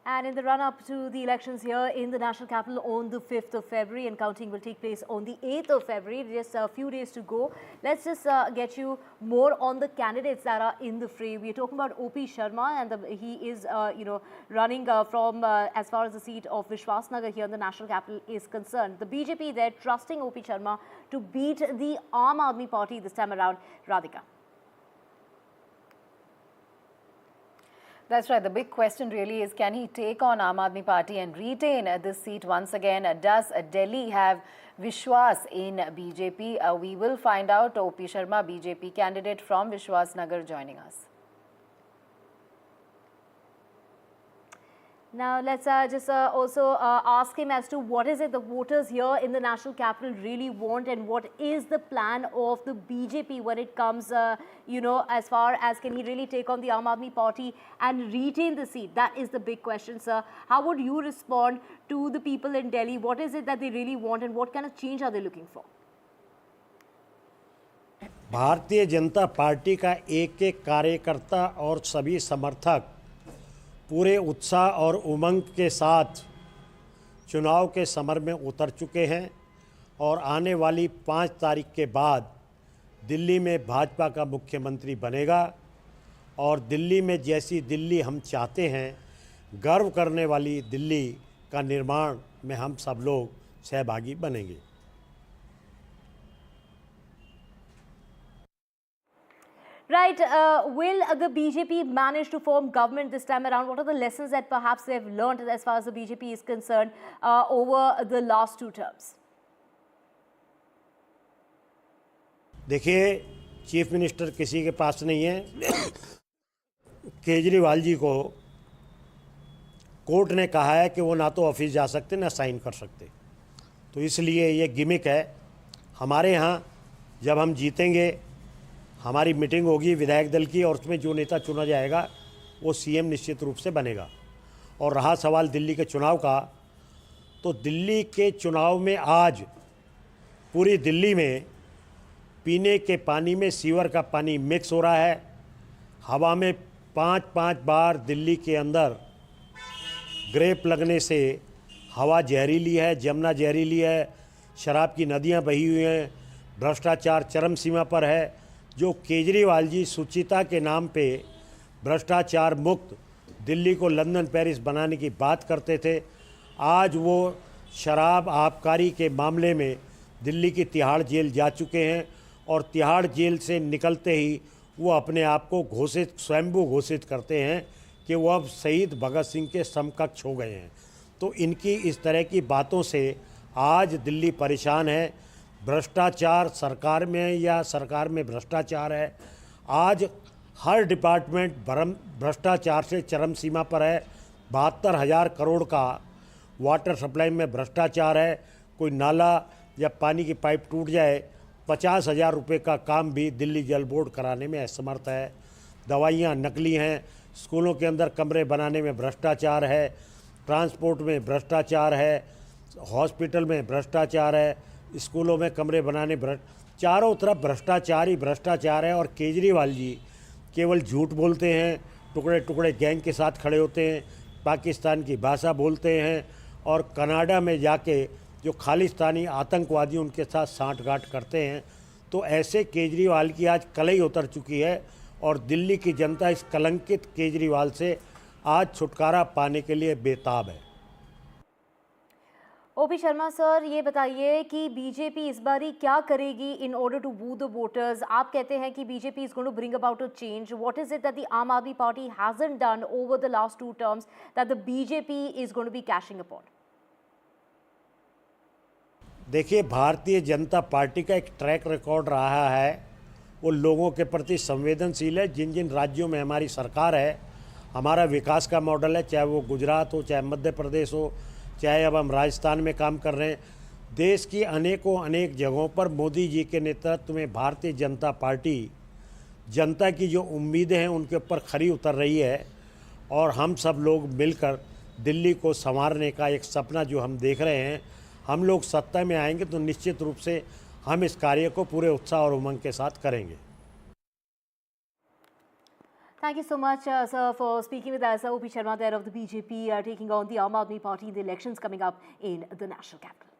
And in the run-up to the elections here in the national capital on the 5th of February, and counting will take place on the 8th of February, just a few days to go. Let's just get you more on the candidates that are in the fray. We are talking about O.P. Sharma, and he is, running from as far as the seat of Vishwasnagar here in the national capital is concerned. The BJP there trusting O.P. Sharma to beat the Aam Aadmi Party this time around. Radhika. That's right. The big question really is, can he take on Aam Aadmi Party and retain this seat once again? Does Delhi have Vishwas in BJP? We will find out. O.P. Sharma, BJP candidate from Vishwasnagar, joining us. Now, let's just also ask him as to what is it the voters here in the national capital really want, and what is the plan of the BJP when it comes, as far as can he really take on the Aam Aadmi Party and retain the seat? That is the big question, sir. How would you respond to the people in Delhi? What is it that they really want, and what kind of change are they looking for? Bharatiya Janata party का एक एक कार्यकर्ता और सभी समर्थक पूरे उत्साह और उमंग के साथ चुनाव के समर में उतर चुके हैं और आने वाली 5 तारीख के बाद दिल्ली में भाजपा का मुख्यमंत्री बनेगा और दिल्ली में जैसी दिल्ली हम चाहते हैं, गर्व करने वाली दिल्ली का निर्माण में हम सब लोग सहभागी बनेंगे। Right. Will the BJP manage to form government this time around? What are the lessons that perhaps they've learned as far as the BJP is concerned over the last 2 terms? देखिए, चीफ मिनिस्टर किसी के पास नहीं है। केजरीवाल जी को court ने कहा है कि वो ना तो ऑफिस जा सकते ना साइन कर सकते, तो इसलिए ये गिमिक है। हमारे यहाँ जब हम जीतेंगे, हमारी मीटिंग होगी विधायक दल की, और उसमें जो नेता चुना जाएगा वो सीएम निश्चित रूप से बनेगा। और रहा सवाल दिल्ली के चुनाव का, तो दिल्ली के चुनाव में आज पूरी दिल्ली में पीने के पानी में सीवर का पानी मिक्स हो रहा है। हवा में 5-5 बार दिल्ली के अंदर ग्रेप लगने से हवा जहरीली है, जमुना जहरीली है, शराब की नदियां बही हुई हैं, भ्रष्टाचार चरम सीमा पर है। जो केजरीवाल जी सुचिता के नाम पे भ्रष्टाचार मुक्त दिल्ली को लंदन पेरिस बनाने की बात करते थे, आज वो शराब आबकारी के मामले में दिल्ली की तिहाड़ जेल जा चुके हैं और तिहाड़ जेल से निकलते ही वो अपने आप को स्वयंभू घोषित करते हैं कि वो अब शहीद भगत सिंह के समकक्ष हो गए हैं। तो इनकी इस तरह की बातों से आज दिल्ली परेशान है। भ्रष्टाचार सरकार में या सरकार में भ्रष्टाचार है। आज हर डिपार्टमेंट भ्रष्टाचार से चरम सीमा पर है। 72,000 करोड़ का वाटर सप्लाई में भ्रष्टाचार है। कोई नाला या पानी की पाइप टूट जाए, 50,000 रुपये का काम भी दिल्ली जल बोर्ड कराने में असमर्थ है। दवाइयाँ नकली हैं, स्कूलों के अंदर कमरे बनाने में भ्रष्टाचार है, ट्रांसपोर्ट में भ्रष्टाचार है, हॉस्पिटल में भ्रष्टाचार है, स्कूलों में कमरे बनाने चारों तरफ भ्रष्टाचार ही भ्रष्टाचार है। और केजरीवाल जी केवल झूठ बोलते हैं, टुकड़े टुकड़े गैंग के साथ खड़े होते हैं, पाकिस्तान की भाषा बोलते हैं और कनाडा में जाके जो खालिस्तानी आतंकवादी उनके साथ सांठगांठ करते हैं। तो ऐसे केजरीवाल की आज कलई उतर चुकी है और दिल्ली की जनता इस कलंकित केजरीवाल से आज छुटकारा पाने के लिए बेताब है। O.P. शर्मा सर, ये बताइए कि बीजेपी इस बारी क्या करेगी in order to woo the voters? आप कहते हैं कि BJP is going to bring about a change. What is it that the Aam Aadmi Party hasn't done over the last 2 terms that the BJP is going to be cashing upon? देखिए, भारतीय जनता party का एक track record रहा है, वो लोगों के प्रति संवेदनशील है। जिन जिन राज्यों में हमारी सरकार है, हमारा विकास का मॉडल है, चाहे वो गुजरात हो, चाहे मध्य प्रदेश हो, चाहे अब हम राजस्थान में काम कर रहे हैं। देश की अनेक जगहों पर मोदी जी के नेतृत्व में भारतीय जनता पार्टी जनता की जो उम्मीदें हैं उनके ऊपर खरी उतर रही है और हम सब लोग मिलकर दिल्ली को संवारने का एक सपना जो हम देख रहे हैं, हम लोग सत्ता में आएंगे तो निश्चित रूप से हम इस कार्य को पूरे उत्साह और उमंग के साथ करेंगे। Thank you so much, sir, for speaking with us. O.P. Sharma, there of the BJP, taking on the Aam Aadmi Party in the elections coming up in the national capital.